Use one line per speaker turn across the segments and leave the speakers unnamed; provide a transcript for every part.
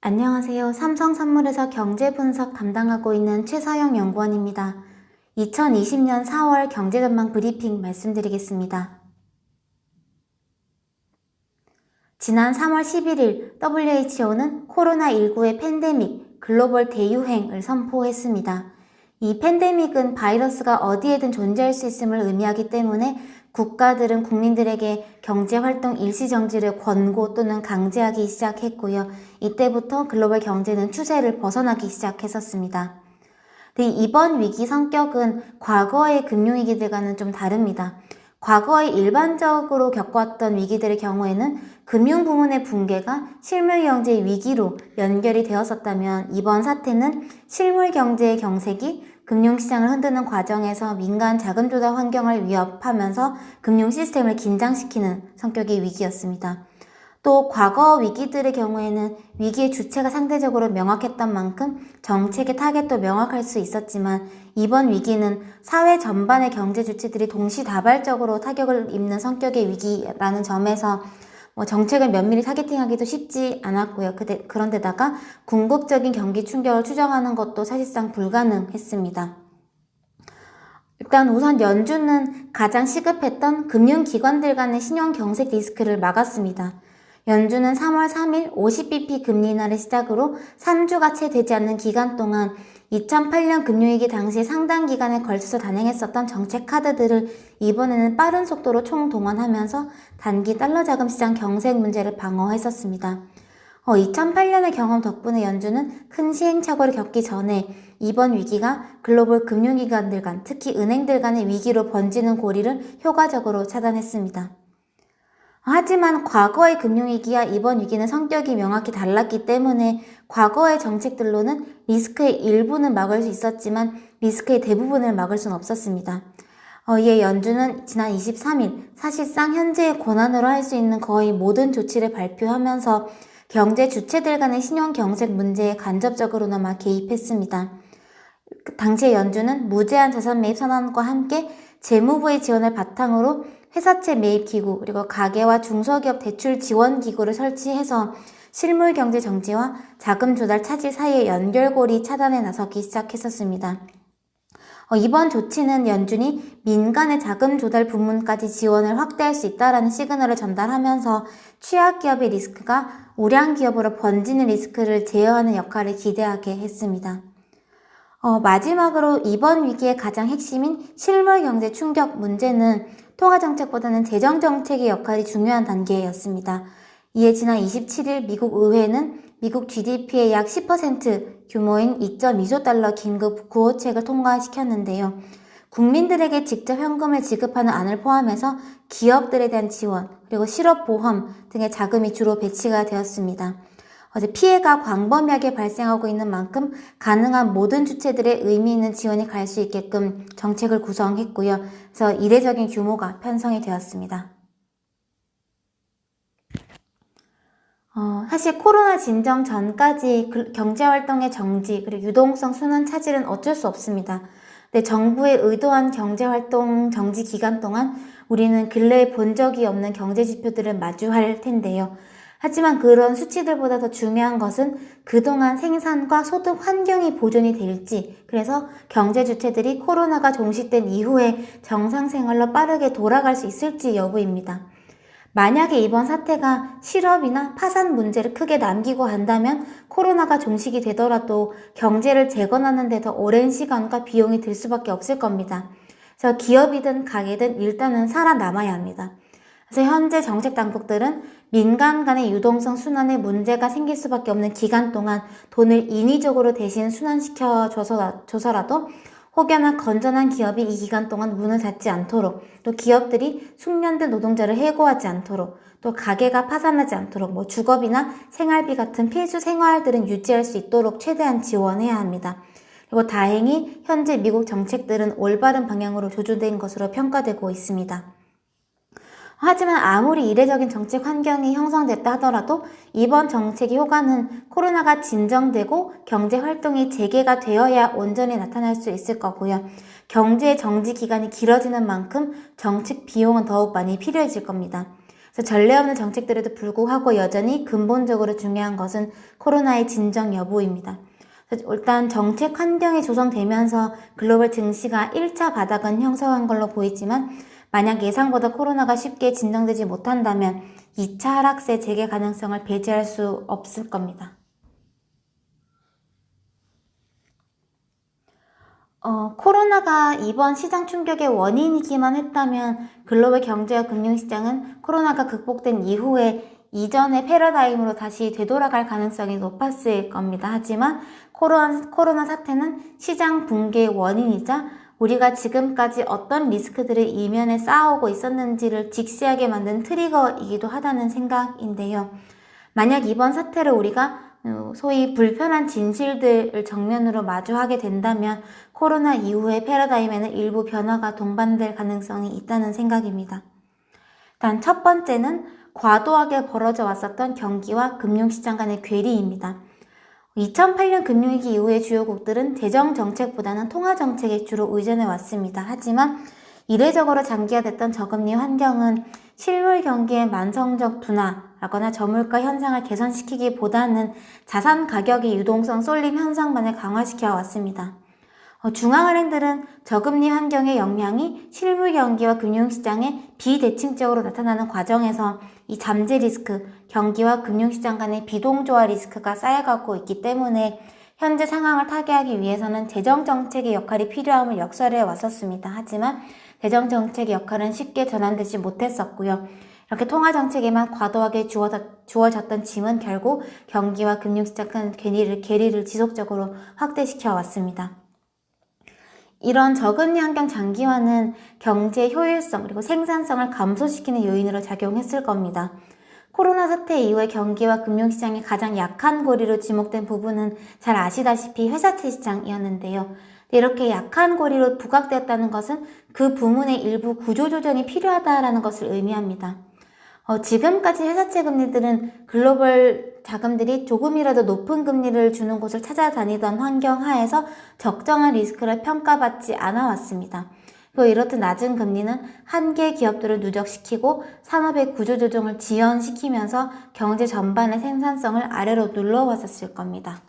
안녕하세요. 삼성선물에서 경제분석 담당하고 있는 최서영 연구원입니다. 2020년 4월 경제전망 브리핑 말씀드리겠습니다. 지난 3월 11일 WHO는 코로나19의 팬데믹, 글로벌 대유행을 선포했습니다. 이 팬데믹은 바이러스가 어디에든 존재할 수 있음을 의미하기 때문에 국가들은 국민들에게 경제활동 일시정지를 권고 또는 강제하기 시작했고요. 이때부터 글로벌 경제는 추세를 벗어나기 시작했었습니다. 이번 위기 성격은 과거의 금융위기들과는 좀 다릅니다. 과거에 일반적으로 겪어왔던 위기들의 경우에는 금융부문의 붕괴가 실물경제의 위기로 연결이 되었었다면 이번 사태는 실물경제의 경색이 금융시장을 흔드는 과정에서 민간 자금 조달 환경을 위협하면서 금융 시스템을 긴장시키는 성격의 위기였습니다. 또 과거 위기들의 경우에는 위기의 주체가 상대적으로 명확했던 만큼 정책의 타겟도 명확할 수 있었지만 이번 위기는 사회 전반의 경제 주체들이 동시다발적으로 타격을 입는 성격의 위기라는 점에서 정책을 면밀히 타겟팅하기도 쉽지 않았고요. 그런데다가 궁극적인 경기 충격을 추정하는 것도 사실상 불가능했습니다. 일단 우선 연준은 가장 시급했던 금융기관들 간의 신용 경색 리스크를 막았습니다. 연준은 3월 3일 50bp 금리 인하를 시작으로 3주가 채 되지 않는 기간 동안 2008년 금융위기 당시 상당 기간에 걸쳐서 단행했었던 정책 카드들을 이번에는 빠른 속도로 총동원하면서 단기 달러 자금 시장 경색 문제를 방어했었습니다. 2008년의 경험 덕분에 연준은 큰 시행착오를 겪기 전에 이번 위기가 글로벌 금융기관들 간, 특히 은행들 간의 위기로 번지는 고리를 효과적으로 차단했습니다. 하지만 과거의 금융위기와 이번 위기는 성격이 명확히 달랐기 때문에 과거의 정책들로는 리스크의 일부는 막을 수 있었지만 리스크의 대부분을 막을 수는 없었습니다. 이에 연준은 지난 23일 사실상 현재의 권한으로 할 수 있는 거의 모든 조치를 발표하면서 경제 주체들 간의 신용 경색 문제에 간접적으로나마 개입했습니다. 당시 연준은 무제한 자산 매입 선언과 함께 재무부의 지원을 바탕으로 회사채 매입기구 그리고 가계와 중소기업 대출 지원기구를 설치해서 실물 경제 정지와 자금 조달 차질 사이의 연결고리 차단에 나서기 시작했었습니다. 이번 조치는 연준이 민간의 자금 조달 부문까지 지원을 확대할 수 있다는 시그널을 전달하면서 취약기업의 리스크가 우량기업으로 번지는 리스크를 제어하는 역할을 기대하게 했습니다. 마지막으로 이번 위기의 가장 핵심인 실물 경제 충격 문제는 통화정책보다는 재정정책의 역할이 중요한 단계였습니다. 이에 지난 27일 미국 의회는 미국 GDP의 약 10% 규모인 2.2조 달러 긴급 구호책을 통과시켰는데요. 국민들에게 직접 현금을 지급하는 안을 포함해서 기업들에 대한 지원, 그리고 실업보험 등의 자금이 주로 배치가 되었습니다. 피해가 광범위하게 발생하고 있는 만큼 가능한 모든 주체들의 의미 있는 지원이 갈 수 있게끔 정책을 구성했고요. 그래서 이례적인 규모가 편성이 되었습니다. 사실 코로나 진정 전까지 경제활동의 정지 그리고 유동성 순환 차질은 어쩔 수 없습니다. 근데 정부의 의도한 경제활동 정지 기간 동안 우리는 근래에 본 적이 없는 경제지표들을 마주할 텐데요. 하지만 그런 수치들보다 더 중요한 것은 그동안 생산과 소득 환경이 보존이 될지, 그래서 경제 주체들이 코로나가 종식된 이후에 정상 생활로 빠르게 돌아갈 수 있을지 여부입니다. 만약에 이번 사태가 실업이나 파산 문제를 크게 남기고 한다면 코로나가 종식이 되더라도 경제를 재건하는 데 더 오랜 시간과 비용이 들 수밖에 없을 겁니다. 그래서 기업이든 가게든 일단은 살아남아야 합니다. 그래서 현재 정책 당국들은 민간 간의 유동성 순환에 문제가 생길 수밖에 없는 기간 동안 돈을 인위적으로 대신 순환시켜줘서라도 혹여나 건전한 기업이 이 기간 동안 문을 닫지 않도록, 또 기업들이 숙련된 노동자를 해고하지 않도록, 또 가게가 파산하지 않도록 주거비나 생활비 같은 필수 생활들은 유지할 수 있도록 최대한 지원해야 합니다. 그리고 다행히 현재 미국 정책들은 올바른 방향으로 조준된 것으로 평가되고 있습니다. 하지만 아무리 이례적인 정책 환경이 형성됐다 하더라도 이번 정책의 효과는 코로나가 진정되고 경제 활동이 재개가 되어야 온전히 나타날 수 있을 거고요. 경제 정지 기간이 길어지는 만큼 정책 비용은 더욱 많이 필요해질 겁니다. 그래서 전례 없는 정책들에도 불구하고 여전히 근본적으로 중요한 것은 코로나의 진정 여부입니다. 일단 정책 환경이 조성되면서 글로벌 증시가 1차 바닥은 형성한 걸로 보이지만 만약 예상보다 코로나가 쉽게 진정되지 못한다면 2차 하락세 재개 가능성을 배제할 수 없을 겁니다. 코로나가 이번 시장 충격의 원인이기만 했다면 글로벌 경제와 금융시장은 코로나가 극복된 이후에 이전의 패러다임으로 다시 되돌아갈 가능성이 높았을 겁니다. 하지만 코로나 사태는 시장 붕괴의 원인이자 우리가 지금까지 어떤 리스크들을 이면에 쌓아오고 있었는지를 직시하게 만든 트리거이기도 하다는 생각인데요. 만약 이번 사태를 우리가 소위 불편한 진실들을 정면으로 마주하게 된다면 코로나 이후의 패러다임에는 일부 변화가 동반될 가능성이 있다는 생각입니다. 일단 첫 번째는 과도하게 벌어져 왔었던 경기와 금융시장 간의 괴리입니다. 2008년 금융위기 이후의 주요국들은 재정정책보다는 통화정책에 주로 의존해 왔습니다. 하지만 이례적으로 장기화됐던 저금리 환경은 실물 경기의 만성적 둔화라거나 저물가 현상을 개선시키기보다는 자산 가격의 유동성 쏠림 현상만을 강화시켜 왔습니다. 중앙은행들은 저금리 환경의 영향이 실물 경기와 금융시장에 비대칭적으로 나타나는 과정에서 이 잠재 리스크, 경기와 금융시장 간의 비동조화 리스크가 쌓여가고 있기 때문에 현재 상황을 타개하기 위해서는 재정정책의 역할이 필요함을 역설해 왔었습니다. 하지만 재정정책의 역할은 쉽게 전환되지 못했었고요. 이렇게 통화정책에만 과도하게 주어졌던 짐은 결국 경기와 금융시장 간 괴리를 지속적으로 확대시켜 왔습니다. 이런 저금리 환경 장기화는 경제의 효율성 그리고 생산성을 감소시키는 요인으로 작용했을 겁니다. 코로나 사태 이후에 경기와 금융시장이 가장 약한 고리로 지목된 부분은 잘 아시다시피 회사채 시장이었는데요. 이렇게 약한 고리로 부각되었다는 것은 그 부문의 일부 구조조정이 필요하다는 것을 의미합니다. 지금까지 회사채 금리들은 글로벌 자금들이 조금이라도 높은 금리를 주는 곳을 찾아다니던 환경 하에서 적정한 리스크를 평가받지 않아 왔습니다. 이렇듯 낮은 금리는 한계 기업들을 누적시키고 산업의 구조조정을 지연시키면서 경제 전반의 생산성을 아래로 눌러왔었을 겁니다.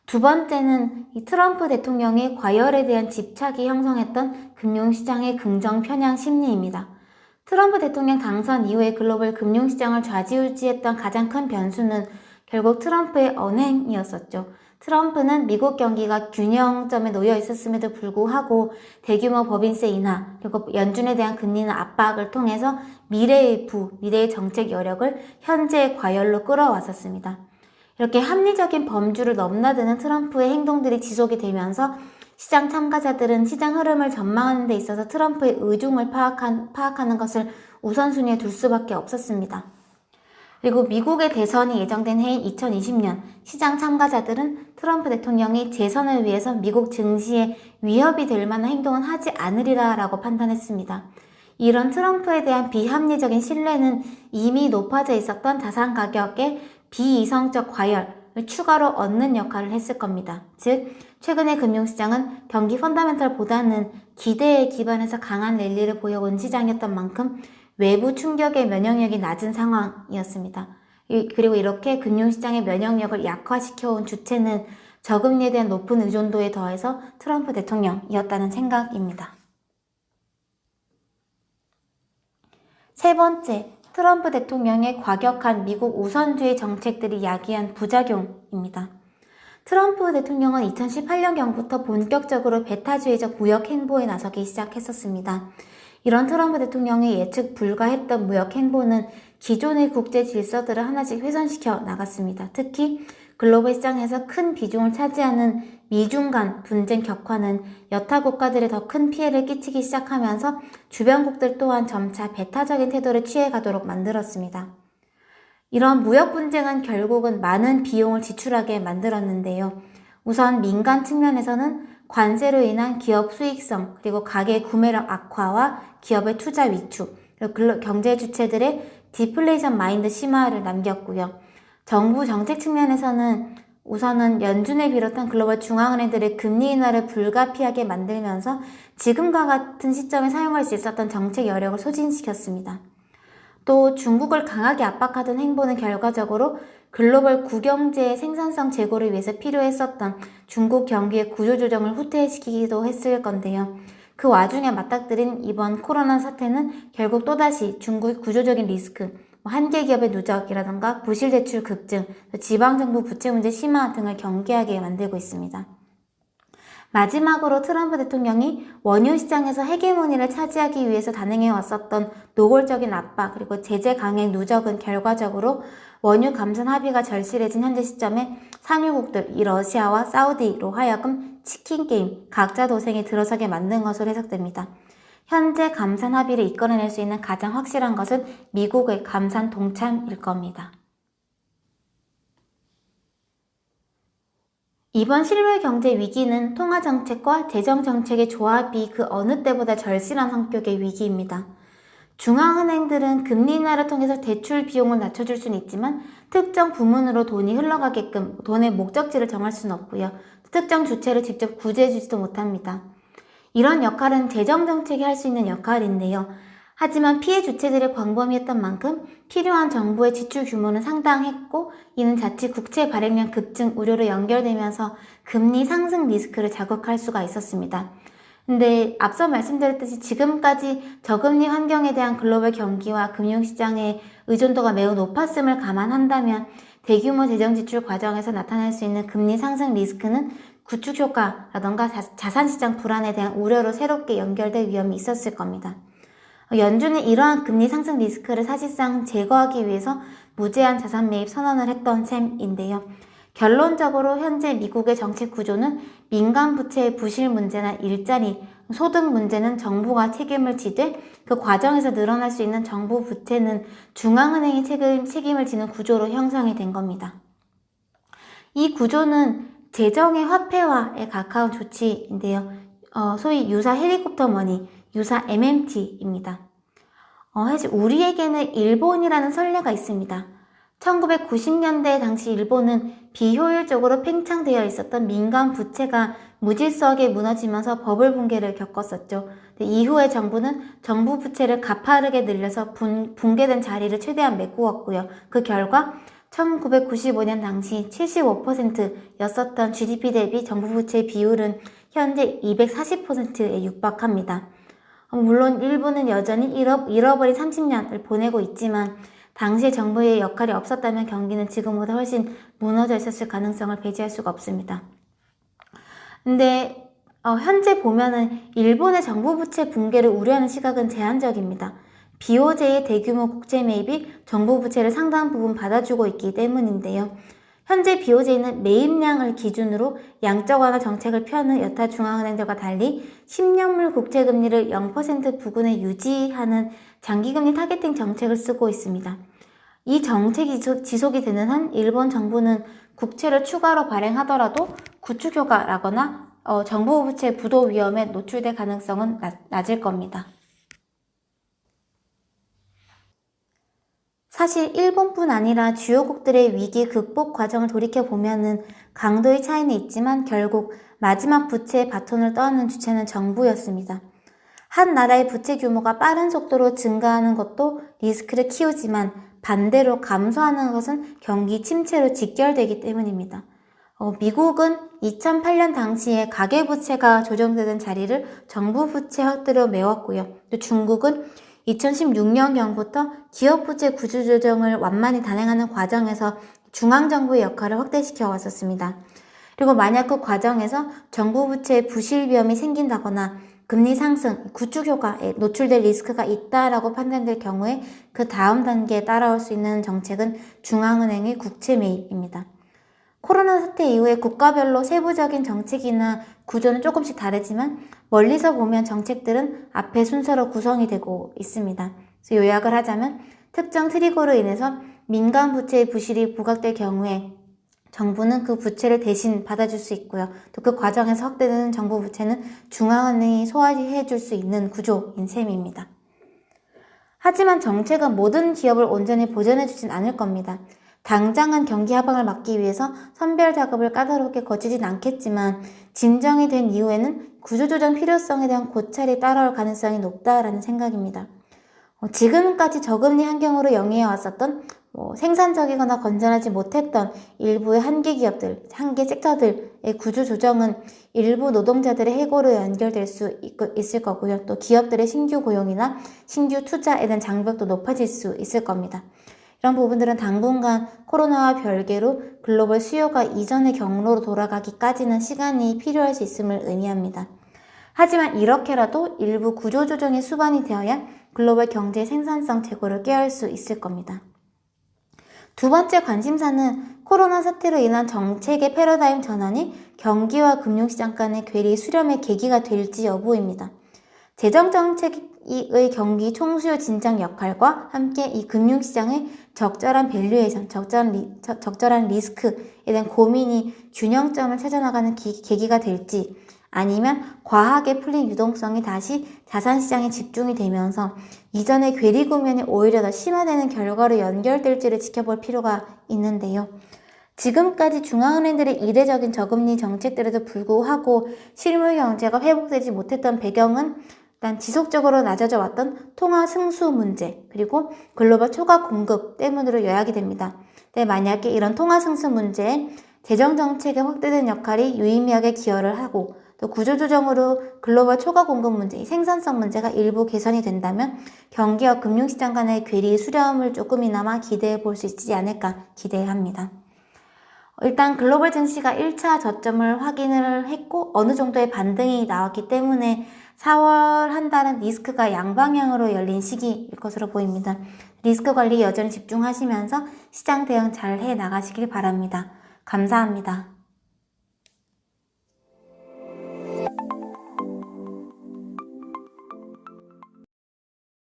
두 번째는 이 트럼프 대통령의 과열에 대한 집착이 형성했던 금융시장의 긍정 편향 심리입니다. 트럼프 대통령 당선 이후에 글로벌 금융시장을 좌지우지했던 가장 큰 변수는 결국 트럼프의 언행이었었죠. 트럼프는 미국 경기가 균형점에 놓여 있었음에도 불구하고 대규모 법인세 인하 그리고 연준에 대한 금리 압박을 통해서 미래의 정책 여력을 현재의 과열로 끌어왔었습니다. 이렇게 합리적인 범주를 넘나드는 트럼프의 행동들이 지속이 되면서 시장 참가자들은 시장 흐름을 전망하는 데 있어서 트럼프의 의중을 파악하는 것을 우선순위에 둘 수밖에 없었습니다. 그리고 미국의 대선이 예정된 해인 2020년 시장 참가자들은 트럼프 대통령이 재선을 위해서 미국 증시에 위협이 될 만한 행동은 하지 않으리라라고 판단했습니다. 이런 트럼프에 대한 비합리적인 신뢰는 이미 높아져 있었던 자산 가격의 비이성적 과열을 추가로 얻는 역할을 했을 겁니다. 즉, 최근의 금융시장은 경기 펀더멘털보다는 기대에 기반해서 강한 랠리를 보여온 시장이었던 만큼 외부 충격의 면역력이 낮은 상황이었습니다. 그리고 이렇게 금융시장의 면역력을 약화시켜온 주체는 저금리에 대한 높은 의존도에 더해서 트럼프 대통령이었다는 생각입니다. 세 번째, 트럼프 대통령의 과격한 미국 우선주의 정책들이 야기한 부작용입니다. 트럼프 대통령은 2018년경부터 본격적으로 배타주의적 무역 행보에 나서기 시작했었습니다. 이런 트럼프 대통령의 예측 불가했던 무역 행보는 기존의 국제 질서들을 하나씩 훼손시켜 나갔습니다. 특히 글로벌 시장에서 큰 비중을 차지하는 미중 간 분쟁 격화는 여타 국가들에 더 큰 피해를 끼치기 시작하면서 주변국들 또한 점차 배타적인 태도를 취해가도록 만들었습니다. 이런 무역 분쟁은 결국은 많은 비용을 지출하게 만들었는데요. 우선 민간 측면에서는 관세로 인한 기업 수익성, 그리고 가계 구매력 악화와 기업의 투자 위축, 그리고 경제 주체들의 디플레이션 마인드 심화를 남겼고요. 정부 정책 측면에서는 우선은 연준을 비롯한 글로벌 중앙은행들의 금리 인하를 불가피하게 만들면서 지금과 같은 시점에 사용할 수 있었던 정책 여력을 소진시켰습니다. 또 중국을 강하게 압박하던 행보는 결과적으로 글로벌 구경제의 생산성 제고를 위해서 필요했었던 중국 경기의 구조조정을 후퇴시키기도 했을 건데요. 그 와중에 맞닥뜨린 이번 코로나 사태는 결국 또다시 중국의 구조적인 리스크, 한계 기업의 누적이라던가 부실 대출 급증, 지방정부 부채 문제 심화 등을 경계하게 만들고 있습니다. 마지막으로 트럼프 대통령이 원유 시장에서 헤게모니를 차지하기 위해서 단행해 왔었던 노골적인 압박 그리고 제재 강행 누적은 결과적으로 원유 감산 합의가 절실해진 현재 시점에 상유국들 이 러시아와 사우디로 하여금 치킨 게임, 각자 도생에 들어서게 만든 것으로 해석됩니다. 현재 감산 합의를 이끌어낼 수 있는 가장 확실한 것은 미국의 감산 동참일 겁니다. 이번 실물 경제 위기는 통화정책과 재정정책의 조합이 그 어느 때보다 절실한 성격의 위기입니다. 중앙은행들은 금리 인하를 통해서 대출 비용을 낮춰줄 수는 있지만 특정 부문으로 돈이 흘러가게끔 돈의 목적지를 정할 수는 없고요. 특정 주체를 직접 구제해주지도 못합니다. 이런 역할은 재정정책이 할 수 있는 역할인데요. 하지만 피해 주체들이 광범위했던 만큼 필요한 정부의 지출 규모는 상당했고 이는 자칫 국채 발행량 급증 우려로 연결되면서 금리 상승 리스크를 자극할 수가 있었습니다. 근데 앞서 말씀드렸듯이 지금까지 저금리 환경에 대한 글로벌 경기와 금융시장의 의존도가 매우 높았음을 감안한다면 대규모 재정 지출 과정에서 나타날 수 있는 금리 상승 리스크는 구축 효과라던가 자산시장 불안에 대한 우려로 새롭게 연결될 위험이 있었을 겁니다. 연준은 이러한 금리 상승 리스크를 사실상 제거하기 위해서 무제한 자산 매입 선언을 했던 셈인데요. 결론적으로 현재 미국의 정책 구조는 민간 부채의 부실 문제나 일자리, 소득 문제는 정부가 책임을 지되 그 과정에서 늘어날 수 있는 정부 부채는 중앙은행이 책임을 지는 구조로 형성이 된 겁니다. 이 구조는 재정의 화폐화에 가까운 조치인데요. 소위 유사 헬리콥터 머니, 유사 MMT입니다. 사실 우리에게는 일본이라는 선례가 있습니다. 1990년대 당시 일본은 비효율적으로 팽창되어 있었던 민간 부채가 무질서하게 무너지면서 버블 붕괴를 겪었었죠. 이후에 정부는 정부 부채를 가파르게 늘려서 붕괴된 자리를 최대한 메꾸었고요. 그 결과 1995년 당시 75%였었던 GDP 대비 정부 부채 비율은 현재 240%에 육박합니다. 물론 일본은 여전히 잃어버린 30년을 보내고 있지만 당시 정부의 역할이 없었다면 경기는 지금보다 훨씬 무너져 있었을 가능성을 배제할 수가 없습니다. 근데 현재 보면은 일본의 정부 부채 붕괴를 우려하는 시각은 제한적입니다. BOJ의 대규모 국채 매입이 정부 부채를 상당 부분 받아주고 있기 때문인데요. 현재 BOJ는 매입량을 기준으로 양적 완화 정책을 펴는 여타 중앙은행들과 달리 10년물 국채 금리를 0% 부근에 유지하는 장기금리 타겟팅 정책을 쓰고 있습니다. 이 정책이 지속이 되는 한 일본 정부는 국채를 추가로 발행하더라도 구축 효과라거나 정부 부채 부도 위험에 노출될 가능성은 낮을 겁니다. 사실 일본뿐 아니라 주요국들의 위기 극복 과정을 돌이켜보면은 강도의 차이는 있지만 결국 마지막 부채의 바톤을 떠안는 주체는 정부였습니다. 한 나라의 부채 규모가 빠른 속도로 증가하는 것도 리스크를 키우지만 반대로 감소하는 것은 경기 침체로 직결되기 때문입니다. 미국은 2008년 당시에 가계부채가 조정되던 자리를 정부 부채 확대로 메웠고요. 또 중국은 2016년경부터 기업부채 구조조정을 완만히 단행하는 과정에서 중앙정부의 역할을 확대시켜 왔었습니다. 그리고 만약 그 과정에서 정부 부채의 부실 위험이 생긴다거나 금리 상승, 구축 효과에 노출될 리스크가 있다라고 판단될 경우에 그 다음 단계에 따라올 수 있는 정책은 중앙은행의 국채 매입입니다. 코로나 사태 이후에 국가별로 세부적인 정책이나 구조는 조금씩 다르지만 멀리서 보면 정책들은 앞에 순서로 구성이 되고 있습니다. 그래서 요약을 하자면 특정 트리거로 인해서 민간 부채의 부실이 부각될 경우에 정부는 그 부채를 대신 받아줄 수 있고요. 또 그 과정에서 확대되는 정부 부채는 중앙은행이 소화해 줄 수 있는 구조인 셈입니다. 하지만 정책은 모든 기업을 온전히 보전해 주진 않을 겁니다. 당장은 경기 하방을 막기 위해서 선별 작업을 까다롭게 거치진 않겠지만 진정이 된 이후에는 구조조정 필요성에 대한 고찰이 따라올 가능성이 높다라는 생각입니다. 지금까지 저금리 환경으로 영위해 왔었던 생산적이거나 건전하지 못했던 일부의 한계 기업들, 한계 섹터들의 구조 조정은 일부 노동자들의 해고로 연결될 수 있을 거고요. 또 기업들의 신규 고용이나 신규 투자에 대한 장벽도 높아질 수 있을 겁니다. 이런 부분들은 당분간 코로나와 별개로 글로벌 수요가 이전의 경로로 돌아가기까지는 시간이 필요할 수 있음을 의미합니다. 하지만 이렇게라도 일부 구조조정의 수반이 되어야 글로벌 경제의 생산성 제고를 깨할 수 있을 겁니다. 두 번째 관심사는 코로나 사태로 인한 정책의 패러다임 전환이 경기와 금융시장 간의 괴리 수렴의 계기가 될지 여부입니다. 재정정책의 경기 총수요 진정 역할과 함께 이 금융시장의 적절한 밸류에이션, 적절한 리스크에 대한 고민이 균형점을 찾아나가는 계기가 될지, 아니면 과하게 풀린 유동성이 다시 자산시장에 집중이 되면서 이전의 괴리 국면이 오히려 더 심화되는 결과로 연결될지를 지켜볼 필요가 있는데요. 지금까지 중앙은행들의 이례적인 저금리 정책들에도 불구하고 실물 경제가 회복되지 못했던 배경은 일단 지속적으로 낮아져 왔던 통화 승수 문제, 그리고 글로벌 초과 공급 때문으로 요약이 됩니다. 근데 만약에 이런 통화 승수 문제에 재정정책의 확대된 역할이 유의미하게 기여를 하고 또 구조조정으로 글로벌 초과 공급 문제, 생산성 문제가 일부 개선이 된다면 경기와 금융시장 간의 괴리 수렴을 조금이나마 기대해 볼 수 있지 않을까 기대합니다. 일단 글로벌 증시가 1차 저점을 확인을 했고 어느 정도의 반등이 나왔기 때문에 4월 한 달은 리스크가 양방향으로 열린 시기일 것으로 보입니다. 리스크 관리에 여전히 집중하시면서 시장 대응 잘 해 나가시길 바랍니다. 감사합니다.